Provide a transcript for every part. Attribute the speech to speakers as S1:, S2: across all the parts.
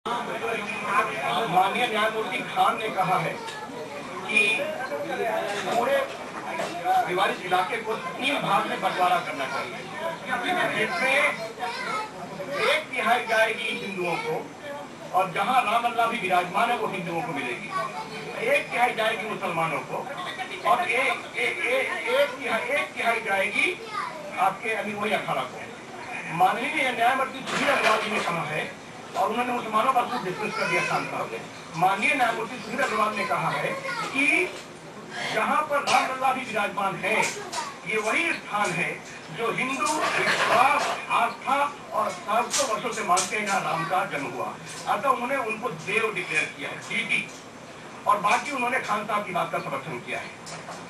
S1: माननीय न्यायमूर्ति खान ने कहा है कि पूरे विवादित इलाके को 3 भाग में बंटवारा करना चाहिए, जिसमें 1/3 जाएगी हिंदुओं को और जहां राम अल्लाह भी विराजमान है वो हिंदुओं को मिलेगी, 1/3 जाएगी मुसलमानों को और एक तिहाई जाएगी आपके अभी वही अखाड़ा को। माननीय न्यायमूर्ति सुधीर अग्रवाल जी ने कहा है और उन्होंने मुसलमानों पर खुद डिस्कस कर दिया खान साहब ने। माननीय न्यायमूर्ति सुधीर अग्रवाल ने कहा है कि जहां पर राम अल्लाह भी विराजमान है ये वही स्थान है जो हिंदू विश्वास, आस्था और 700 वर्षों से मानते हैं जहां राम का जन्म हुआ। अतः उन्होंने उनको देव डिक्लेयर किया है, डीटी, और बाकी उन्होंने खान साहब की बात का समर्थन किया है।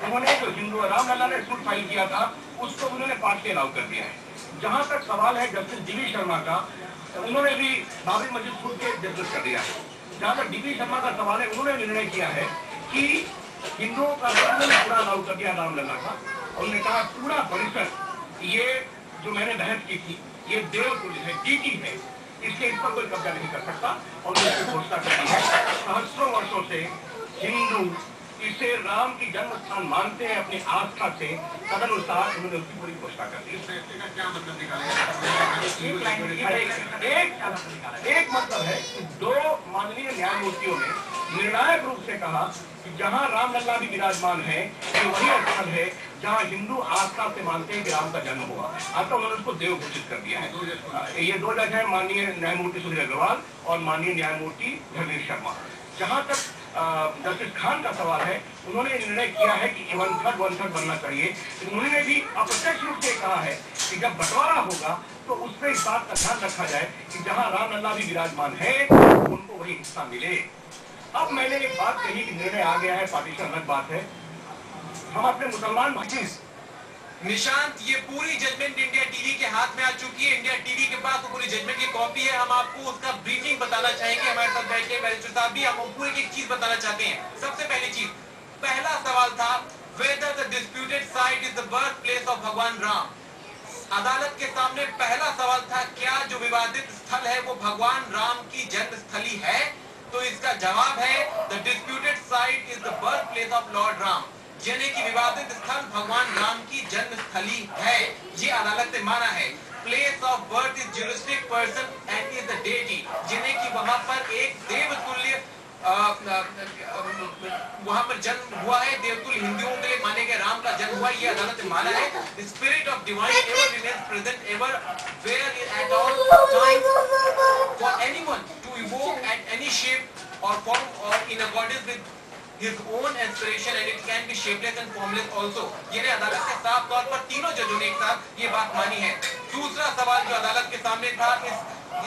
S1: उन्होंने जो हिंदू राम लल्ला ने सूट फाइल किया था उसको उन्होंने पार्टी अलाउ कर दिया है। जहां तक सवाल है जस्टिस डीवी शर्मा का, उन्होंने भी बाबरी मस्जिद खुद के डिस्कस कर दिया है। जहां तक डीवी शर्मा का सवाल है, उन्होंने निर्णय किया है कि हिंदुओं का पूरा अलाउ कर दिया राम लल्ला का। उन्होंने कहा पूरा परिसर, ये जो मैंने बहस की थी, ये देवकुल है, डीटी है, इसके इस पर कोई कब्जा नहीं कर सकता और उसकी घोषणा करनी है। सहस्रों वर्षों से हिंदू इसे राम की जन्म स्थान मानते हैं अपनी आस्था से, तदनुसार उन्होंने उसकी पूरी घोषणा कर दी। क्या मतलब निकालेगा? एक मतलब है कि 2 माननीय न्यायमूर्तियों ने निर्णायक रूप से कहा कि जहां राम लल्ला भी विराजमान है ये वही स्थान है जहां हिंदू आस्था से मानते हैं कि राम का जन्म हुआ। अतः उन्होंने उसको देव घोषित कर दिया है। ये 2 जज हैं, माननीय न्यायमूर्ति सुधीर अग्रवाल और माननीय न्यायमूर्ति धर्मेश शर्मा। जहां तक जस्टिस खान का सवाल है, उन्होंने निर्णय किया है कि 1/3 बनना चाहिए। उन्होंने भी अप्रत्यक्ष रूप से कहा है कि जब बंटवारा होगा तो उसमें इस बात का ध्यान रखा जाए कि जहां राम लल्ला भी विराजमान है उनको वही हिस्सा मिले। अब मैंने एक बात कही कि निर्णय आ गया है, पार्टीशन अलग बात है। हम अपने मुसलमान भाई
S2: निशांत, ये पूरी जजमेंट इंडिया टीवी के हाथ में आ चुकी है। इंडिया टीवी के पास वो पूरी जजमेंट की कॉपी है। हम आपको उसका ब्रीफिंग बताना चाहेंगे। हमारे साथ बैठे बैरिस्टर साहब भी, हम पूरी एक चीज बताना चाहते हैं। सबसे पहली चीज, पहला सवाल था whether the disputed site is the birthplace of भगवान राम। अदालत के सामने पहला सवाल था, क्या जो विवादित स्थल है वो भगवान राम की जन्म स्थली है? तो इसका जवाब है the disputed site is the birthplace of Lord Ram। यानी कि विवादित स्थल भगवान राम की जन्म स्थली है, ये अदालत ने माना है। Place of birth is juristic person and is the deity, यानी कि वहां पर एक देवतुल्य वहां पर जन्म हुआ है, देवतुल्य हिंदुओं के लिए माने गए राम का जन्म हुआ, ये अदालत ने माना है। The spirit of divine ever remains present everywhere at all times for anyone to invoke at any shape or form or in according with his own aspiration and it can be shapeless and formless also। ये अदालत के साफ तौर पर तीनों जजों ने एक साथ ये बात मानी है। दूसरा सवाल जो अदालत के सामने था,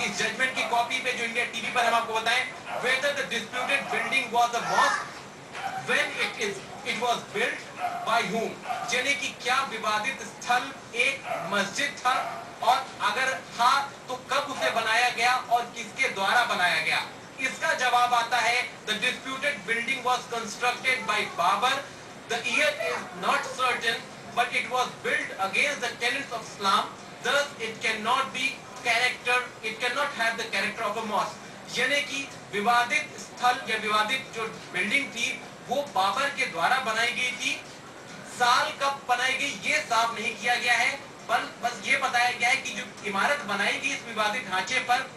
S2: इस जजमेंट की कॉपी पे जो इंडिया टीवी पर हम आपको बताएं, whether the disputed building was a mosque when it was built by whom, यानी कि क्या विवादित स्थल एक मस्जिद था और अगर था तो कब उसे बनाया गया और किसके द्वारा बनाया गया? इसका जवाब आता है the disputed building was constructed by Babur। The year is not certain but it was built against the tenets of Islam, thus it cannot have the character of a mosque। यानी कि विवादित स्थल या विवादित जो बिल्डिंग थी वो बाबर के द्वारा बनाई गई थी। साल कब बनाई गई ये साफ नहीं किया गया है, बस ये बताया गया है कि जो इमारत बनाई गई इस विवादित ढांचे पर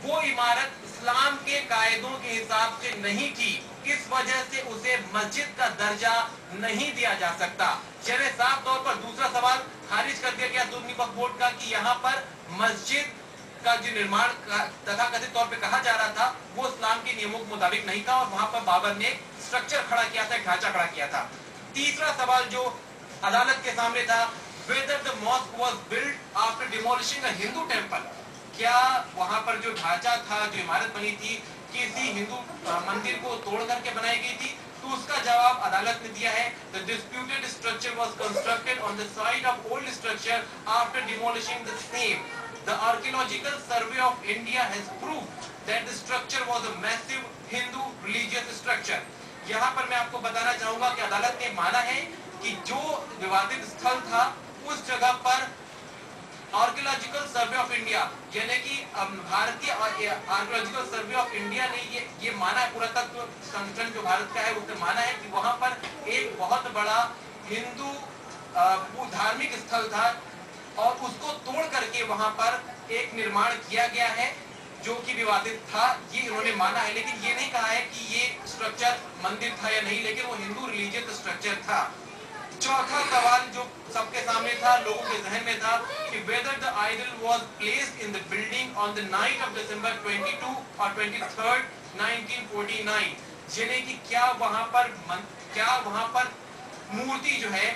S2: वो इमारत इस्लाम के कायदों के हिसाब से नहीं थी, इस वजह से उसे मस्जिद का दर्जा नहीं दिया जा सकता। चले साफ तौर पर दूसरा सवाल खारिज कर दिया गया सुप्रीम कोर्ट बोर्ड का कि यहाँ पर मस्जिद का जो निर्माण तथा कथित तौर पे कहा जा रहा था वो इस्लाम के नियमों के मुताबिक नहीं था और वहां पर बाबर ने स्ट्रक्चर खड़ा किया था, ढांचा खड़ा किया था। तीसरा सवाल जो अदालत के सामने था, whether the mosque was built after demolishing a Hindu temple। क्या वहां पर जो ढांचा था, जो इमारत बनी थी, किसी हिंदू मंदिर को तोड़ करके बनाई गई थी? तो उसका जवाब अदालत ने दिया है the disputed structure was constructed on the site of old structure after demolishing the same। The archaeological survey of India has proved that the structure was a massive Hindu religious structure। यहाँ पर मैं आपको बताना चाहूंगा कि अदालत ने माना है कि जो विवादित स्थल था उस जगह पर आर्कियोलॉजिकल सर्वे ऑफ इंडिया, यानी कि भारतीय आर्कियोलॉजिकल सर्वे ऑफ इंडिया ने ये माना है, पुरातत्व संगठन जो भारत का है उसने माना है कि वहां पर एक बहुत बड़ा हिंदू धार्मिक स्थल था और उसको तोड़ करके वहां पर एक निर्माण किया गया है जो कि विवादित था, ये इन्होंने माना है। लेकिन ये नहीं कहा है कि ये स्ट्रक्चर मंदिर था या नहीं, लेकिन वो हिंदू रिलीजियस स्ट्रक्चर था। चौथा सवाल जो सबके सामने था, लोगों के जहन में था कि whether the idol was placed in the building on the night of December 22 और 23rd 1949, यानी कि क्या वहां पर मूर्ति जो है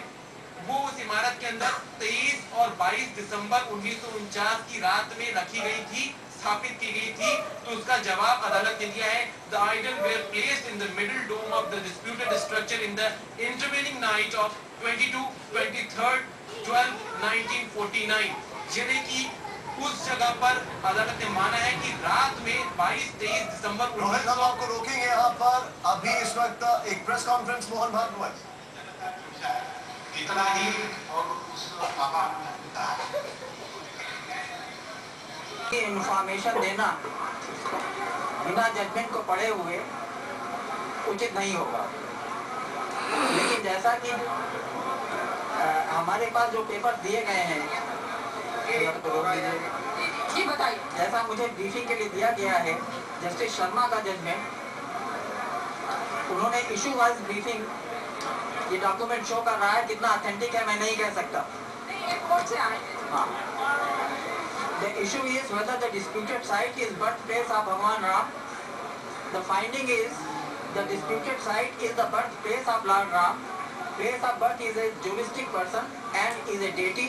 S2: वो उस इमारत के अंदर 23 और 22 दिसंबर 1949 की रात में रखी गई थी, स्थापित की गई थी। तो उसका जवाब अदालत ने दिया है, the idol were placed in the middle dome of the disputed structure in the intervening night of 22, 23rd, 12, 1949, यानी कि उस जगह पर अदालत ने माना है कि रात में 22-23 दिसंबर।
S3: रोहित, हम आपको रोकेंगे यहाँ पर। अभी इस वक्त एक प्रेस कॉन्फ्रेंस मोहन भागवत
S4: इतना ही और
S5: इन्फॉर्मेशन देना बिना जजमेंट को पढ़े हुए उचित नहीं होगा। लेकिन जैसा कि हमारे पास जो पेपर दिए गए हैं,
S6: जी बताइए।
S5: जैसा मुझे ब्रीफिंग के लिए दिया गया है, जस्टिस शर्मा का जजमेंट, उन्होंने इशू वाइज ब्रीफिंग, ये डॉक्यूमेंट शो कर रहा है, कितना ऑथेंटिक है मैं नहीं कह सकता।
S6: कोर्ट से आए।
S5: हाँ। The issue is whether the disputed site is birthplace of Bhagwan Ram. The finding is the disputed site is the birthplace of Lord Ram. Place of birth is a juristic person and is a deity.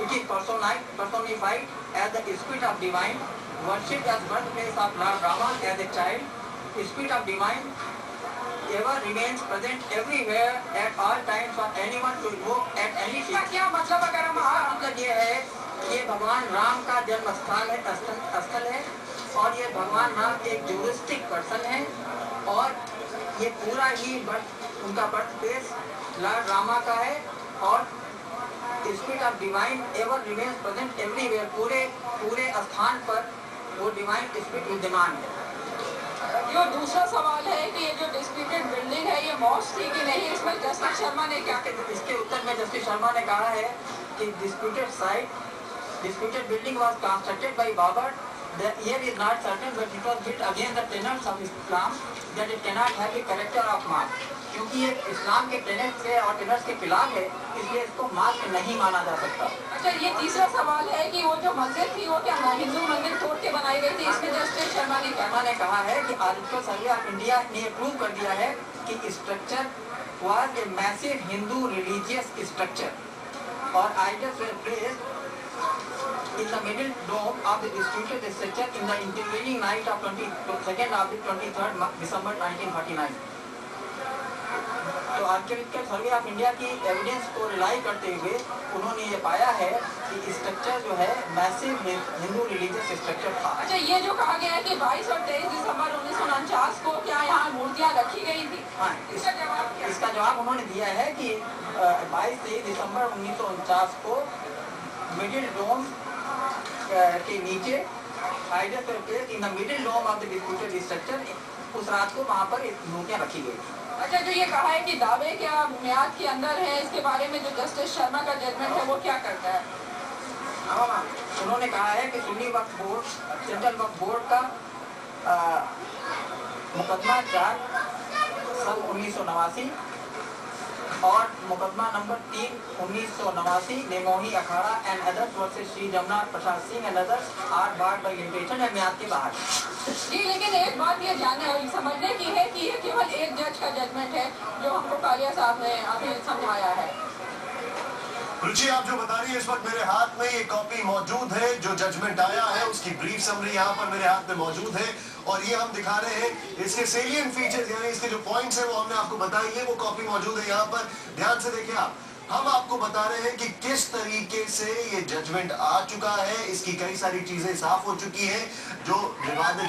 S5: It is personified as the spirit of divine, worshipped as birthplace of Lord Rama as a child. Spirit of divine ever remains present everywhere at all times for anyone to invoke at any time.
S6: क्या मतलब अगर हम
S5: मतलब ये है, ये भगवान राम का जन्म स्थल है और ये भगवान राम एक जूरिस्टिक पर्सन है और ये पूरा ही उनका बर्थ प्लेस लॉर्ड रामा का है और spirit of divine ever remains present everywhere, पूरे स्थान पर वो डिवाइन स्पिरिट विद्यमान है।
S6: जो दूसरा सवाल है कि ये जो डिस्प्यूटेड बिल्डिंग है ये मॉस्क थी कि नहीं, इसमें जस्टिस शर्मा ने क्या कहते?
S5: इसके उत्तर में जस्टिस शर्मा ने कहा है कि disputed building was constructed by Babar. The year is not certain, but it was built against the tenets of Islam that it cannot have the character of mosque. क्योंकि ये इस्लाम के टेनेट्स के और टेनेट्स के खिलाफ है, इसलिए इसको मॉस्क नहीं माना जा सकता।
S6: अच्छा, ये तीसरा सवाल है कि वो जो मस्जिद थी वो क्या हिंदू मंदिर तोड़ के बनाई गई थी, इसमें जस्टिस शर्मा ने कहा है कि आर्कियोलॉजिकल सर्वे ऑफ इंडिया ने प्रूव कर दिया है कि structure was a massive Hindu religious structure और idols were placed in the middle dome of the disputed structure in the intervening night of 22nd of the 23rd December 1949. तो archaeological survey of India की evidence को rely करते हुए उन्होंने ये पाया है कि स्ट्रक्चर जो है मैसिव हिंदू रिलीजियस स्ट्रक्चर था। अच्छा, ये जो कहा गया है कि 22 और 23 दिसंबर 1949 को क्या यहाँ मूर्तियाँ रखी गई थी?
S5: हाँ, इसका जवाब उन्होंने दिया है कि 22-23 दिसंबर 1949 को मिडिल डोम के नीचे in the middle dome of the disputed structure, उस रात को वहाँ पर मूर्तियाँ रखी गई।
S6: अच्छा, जो ये कहा है कि दावे क्या मियाद के अंदर है, इसके बारे में जो जस्टिस शर्मा का जजमेंट है वो क्या करता है?
S5: उन्होंने कहा है कि Sunni Waqf board, central Waqf board का मुकदमा 4 सन 1989 और मुकदमा नंबर 3 1989 नेमोही Akhara and others versus Shri Jamuna Prasad Singh and others are bar by limitation है, म्याद के बाहर।
S6: जी, लेकिन एक बात ये समझने की है कि ये केवल एक जज का जजमेंट है जो हमको कालिया साहब ने अभी समझाया है।
S3: रुचि, आप जो बता रही है इस वक्त मेरे हाथ में ये कॉपी मौजूद है, जो जजमेंट आया है उसकी ब्रीफ समरी यहाँ पर मेरे हाथ में मौजूद है और ये हम दिखा रहे हैं इसके सेलियंट फीचर्स, यानी इसके जो पॉइंट्स हैं वो हमने आपको बताई है, वो कॉपी मौजूद है यहाँ पर। ध्यान से देखिए आप, हम आपको बता रहे हैं कि किस तरीके से ये जजमेंट आ चुका है, इसकी कई सारी चीजें साफ हो चुकी है जो विवादित